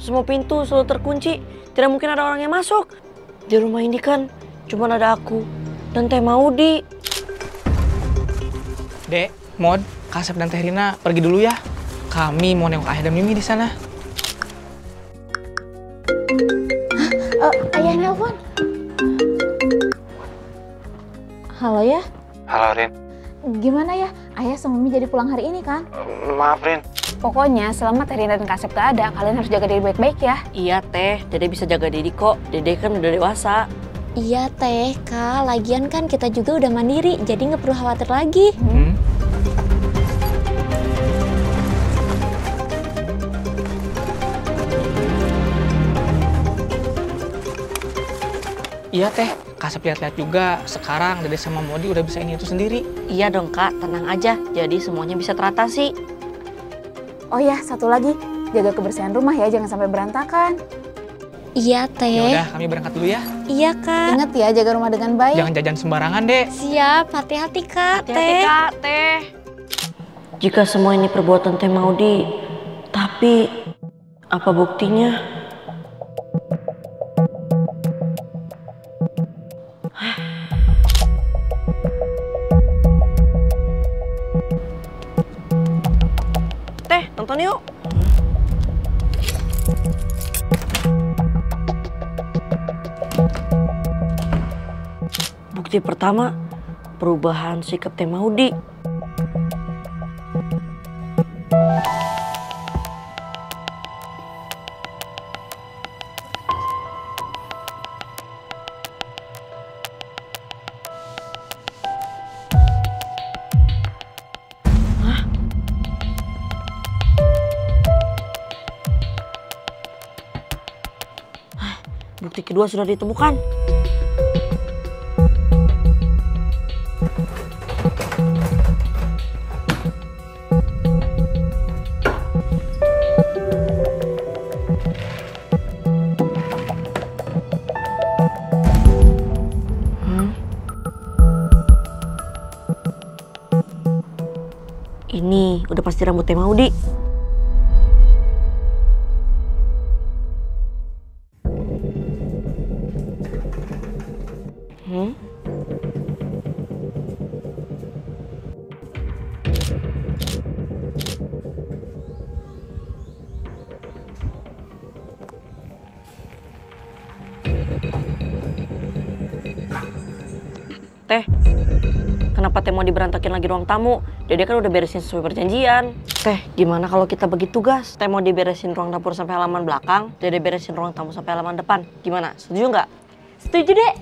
semua pintu selalu terkunci. Tidak mungkin ada orang yang masuk. Di rumah ini kan cuma ada aku dan Teh Maudi. Dek, Mod, Kasep dan Teh Rina pergi dulu ya. Kami mau nengok Ayah dan Mimi di sana. Ayah nelpon. Halo ya? Halo Rin. Gimana ya? Ayah sama Mimi jadi pulang hari ini kan? Maaf Rin. Pokoknya selama Teh Rina dan Kasep gak ada, kalian harus jaga diri baik-baik ya. Iya Teh, Dede bisa jaga diri kok. Dede kan udah dewasa. Iya Teh, Kak. Lagian kan kita juga udah mandiri, jadi nggak perlu khawatir lagi. Iya Teh, Kasep lihat-lihat juga. Sekarang Dede sama Modi udah bisa ini itu sendiri. Iya dong Kak, tenang aja. Jadi semuanya bisa teratasi. Oh ya, satu lagi. Jaga kebersihan rumah ya, jangan sampai berantakan. Iya Teh. Ya udah, kami berangkat dulu ya. Iya Kak. Ingat ya, jaga rumah dengan baik. Jangan jajan sembarangan, Dek. Siap, hati-hati Kak. Hati-hati Teh. Kak, Teh. Jika semua ini perbuatan Teh Maudi, tapi apa buktinya? Teh, nonton yuk. Bukti pertama, perubahan sikap Teh Maudi. Bukti kedua sudah ditemukan. Ini udah pasti rambut Teh Maudi. Teh, kenapa Teh mau diberantakin lagi ruang tamu? Dede kan udah beresin sesuai perjanjian. Teh, gimana kalau kita bagi tugas? Teh mau diberesin ruang dapur sampai halaman belakang, Dede beresin ruang tamu sampai halaman depan. Gimana? Setuju nggak? Setuju, Dek.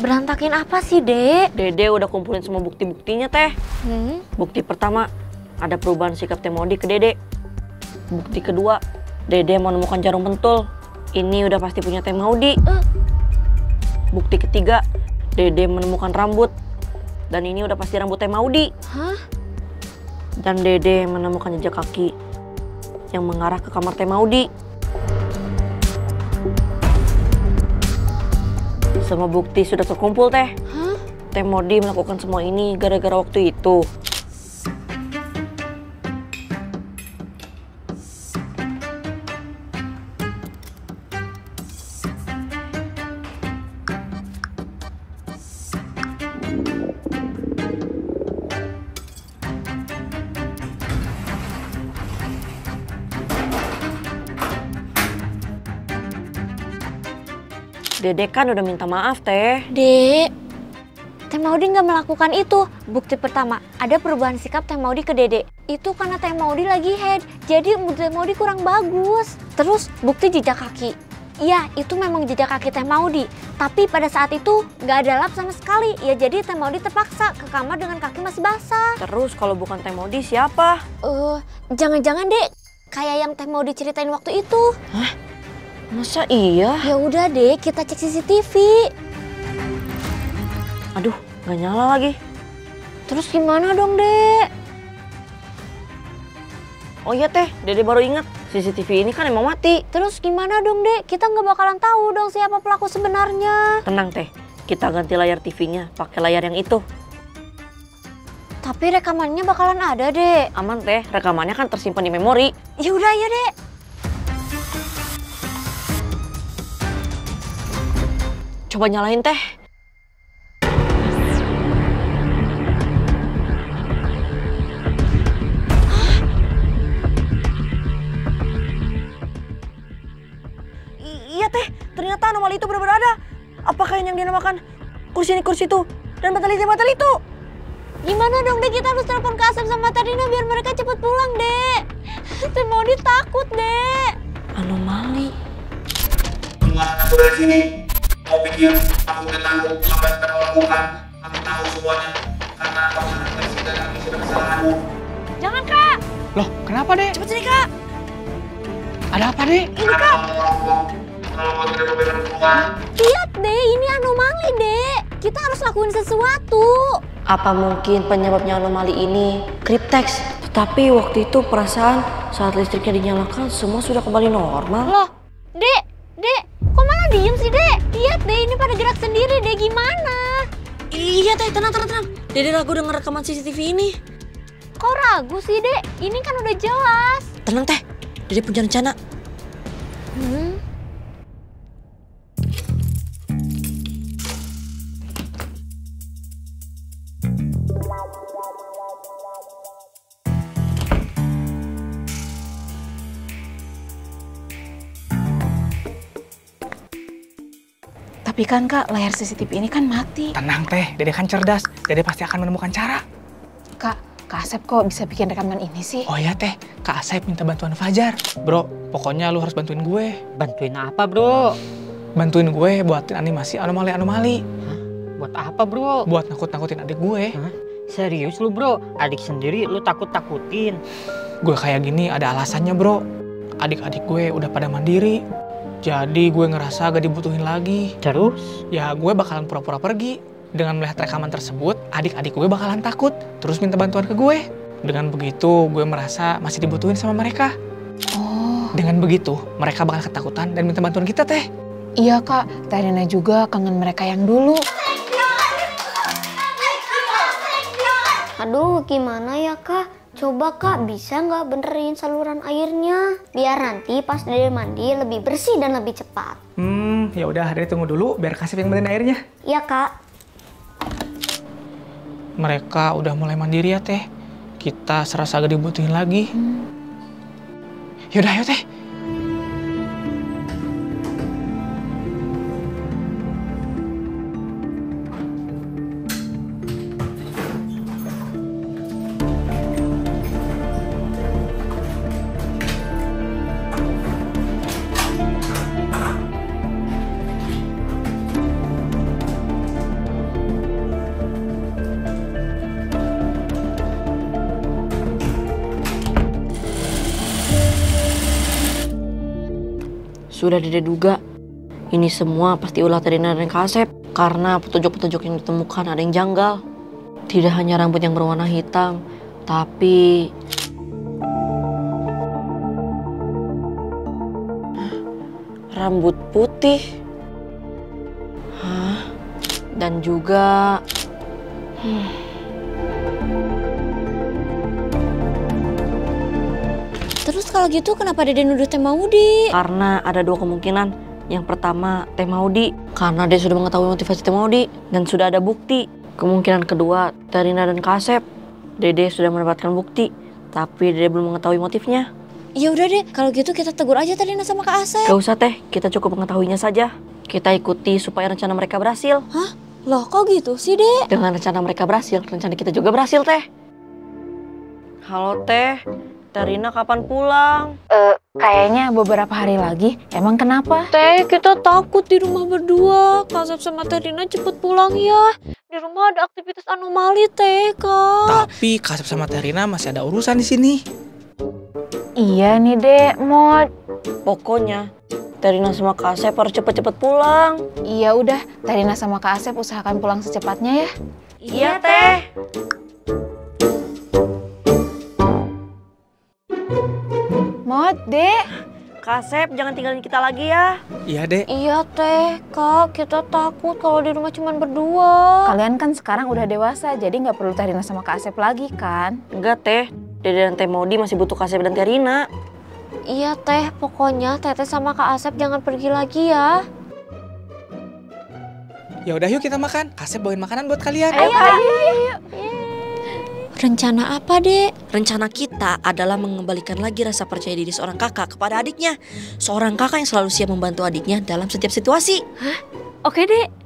Berantakin apa sih, Dek? Dede udah kumpulin semua bukti-buktinya, Teh. Bukti pertama, ada perubahan sikap Teh Maudi ke Dede. Bukti kedua, Dede menemukan jarum pentul. Ini udah pasti punya Teh Maudi. Bukti ketiga, Dede menemukan rambut. Dan ini udah pasti rambut Teh Maudi. Hah? Dan Dede menemukan jejak kaki yang mengarah ke kamar Teh Maudi. Semua bukti sudah terkumpul, Teh. Hah? Teh Maudi melakukan semua ini gara-gara waktu itu. Dede kan udah minta maaf, Teh. Dek, Teh Maudi nggak melakukan itu. Bukti pertama, ada perubahan sikap Teh Maudi ke Dede. Itu karena Teh Maudi lagi head, jadi mood Teh Maudi kurang bagus. Terus bukti jejak kaki. Iya, itu memang jejak kaki Teh Maudi. Tapi pada saat itu nggak ada lap sama sekali. Ya jadi Teh Maudi terpaksa ke kamar dengan kaki masih basah. Terus kalau bukan Teh Maudi siapa? Jangan-jangan Dek, kayak yang Teh Maudi ceritain waktu itu. Hah? Masa iya? Ya udah deh, kita cek CCTV. Aduh, nggak nyala lagi. Terus gimana dong, Dek? Oh iya, Teh. Dede baru ingat. CCTV ini kan emang mati. Terus gimana dong, Dek? Kita nggak bakalan tahu dong siapa pelaku sebenarnya. Tenang, Teh. kita ganti layar TV-nya pakai layar yang itu. Tapi rekamannya bakalan ada, Dek. Aman teh, rekamannya kan tersimpan di memori. Ya udah, ya, Dek. Coba nyalain teh. Iya teh, ternyata anomali itu benar-benar ada. Apakah yang dinamakan kursi ini kursi itu dan batal itu? Gimana dong, Dek? Kita harus telepon Kak Asep sama Tarina biar mereka cepet pulang, Dek. Teh Maudi takut, Dek. Anomali. Semua aku dari sini. Mau pikir aku udah tahu apa yang kamu lakukan? Aku tahu semuanya karena kamu sangat bersih dan kami sudah kesalahanmu. Jangan, Kak. Loh, kenapa, Dek? Cepet sini kak. Ada apa, Dek? Ini kak. Kalau kau tidak memberikan keluar, Lihat, Dek. Ini anomali, Dek. Kita harus lakuin sesuatu. Apa mungkin penyebabnya anomali ini Cryptex? Tapi waktu itu perasaan saat listriknya dinyalakan semua sudah kembali normal. Loh, Dek. Kok malah diem sih, Dek? Lihat, Dek. Ini pada gerak sendiri, Dek. Gimana? Iya teh, tenang. Dede ragu dengan rekaman CCTV ini. Kok ragu sih, Dek? Ini kan udah jelas. Tenang teh, Dede punya rencana. Tapi kan Kak, layar CCTV ini kan mati. Tenang, Teh. Dede kan cerdas. Dede pasti akan menemukan cara. Kak Asep kok bisa bikin rekaman ini sih? Oh iya, Teh. Kak Asep minta bantuan Fajar. Bro, pokoknya lu harus bantuin gue. Bantuin apa, Bro? Bantuin gue buatin animasi anomali-anomali. Buat apa, Bro? Buat nakut-nakutin adik gue. Hah? Serius lu, Bro? Adik sendiri lu takut-takutin. Gue kayak gini ada alasannya, Bro. Adik-adik gue udah pada mandiri. Jadi gue ngerasa gak dibutuhin lagi. Terus? Ya gue bakalan pura-pura pergi. Dengan melihat rekaman tersebut, adik-adik gue bakalan takut. Terus minta bantuan ke gue. Dengan begitu, gue merasa masih dibutuhin sama mereka. Oh, Dengan begitu, mereka bakal ketakutan dan minta bantuan kita, Teh. iya Kak. Tarina juga kangen mereka yang dulu. Aduh, gimana ya Kak? Coba Kak, bisa nggak benerin saluran airnya? Biar nanti pas Dede mandi lebih bersih dan lebih cepat. Ya udah, Dede tunggu dulu biar kasih yang benerin airnya. Iya Kak. Mereka udah mulai mandiri ya, Teh. Kita serasa gak dibutuhin lagi. Yaudah, ayo, Teh. Sudah Dede duga, ini semua pasti ulah Tarina dan Kak Asep. Karena petunjuk-petunjuk yang ditemukan ada yang janggal. Tidak hanya rambut yang berwarna hitam, tapi rambut putih. Hah? Dan juga Terus kalau gitu kenapa Dede nuduh Teh Maudi? karena ada dua kemungkinan. Yang pertama, Teh Maudi, karena dia sudah mengetahui motivasi Teh Maudi dan sudah ada bukti. Kemungkinan kedua, Tarina dan Kak Asep. Dede sudah mendapatkan bukti, tapi Dede belum mengetahui motifnya. Ya udah deh, kalau gitu kita tegur aja Tarina sama Kak Asep. Gak usah Teh, kita cukup mengetahuinya saja. Kita ikuti supaya rencana mereka berhasil. Loh, kok gitu sih, Dek? Dengan rencana mereka berhasil, rencana kita juga berhasil Teh. Halo Teh, Tarina kapan pulang? Kayaknya beberapa hari lagi. Emang kenapa? Teh, kita takut di rumah berdua. Kak Asep sama Tarina cepet pulang ya. Di rumah ada aktivitas anomali, Teh, Kak. Tapi Kak Asep sama Tarina masih ada urusan di sini. Iya nih Dek, Mod. Pokoknya, Tarina sama Kak Asep harus cepet-cepet pulang. Iya udah, Tarina sama Kak Asep usahakan pulang secepatnya ya. Iya Teh. Mod, Dek. Kak Asep, jangan tinggalin kita lagi ya. Iya, Dek. Iya teh, Kak, kita takut kalau di rumah cuma berdua. Kalian kan sekarang udah dewasa, jadi nggak perlu Teh Rina sama Kak Asep lagi kan? Enggak teh, Dede dan Teh Maudi masih butuh Kak Asep dan Teh Rina. Iya teh, pokoknya Teteh sama Kak Asep jangan pergi lagi ya. Ya udah yuk kita makan. Kak Asep bawain makanan buat kalian. Ayo. Rencana apa, Dek? Rencana kita adalah mengembalikan lagi rasa percaya diri seorang kakak kepada adiknya. Seorang kakak yang selalu siap membantu adiknya dalam setiap situasi. Oke, Dek.